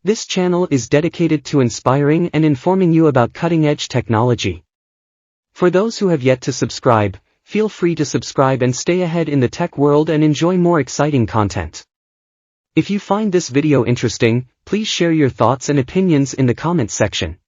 This channel is dedicated to inspiring and informing you about cutting-edge technology. For those who have yet to subscribe, feel free to subscribe and stay ahead in the tech world and enjoy more exciting content. If you find this video interesting, please share your thoughts and opinions in the comments section.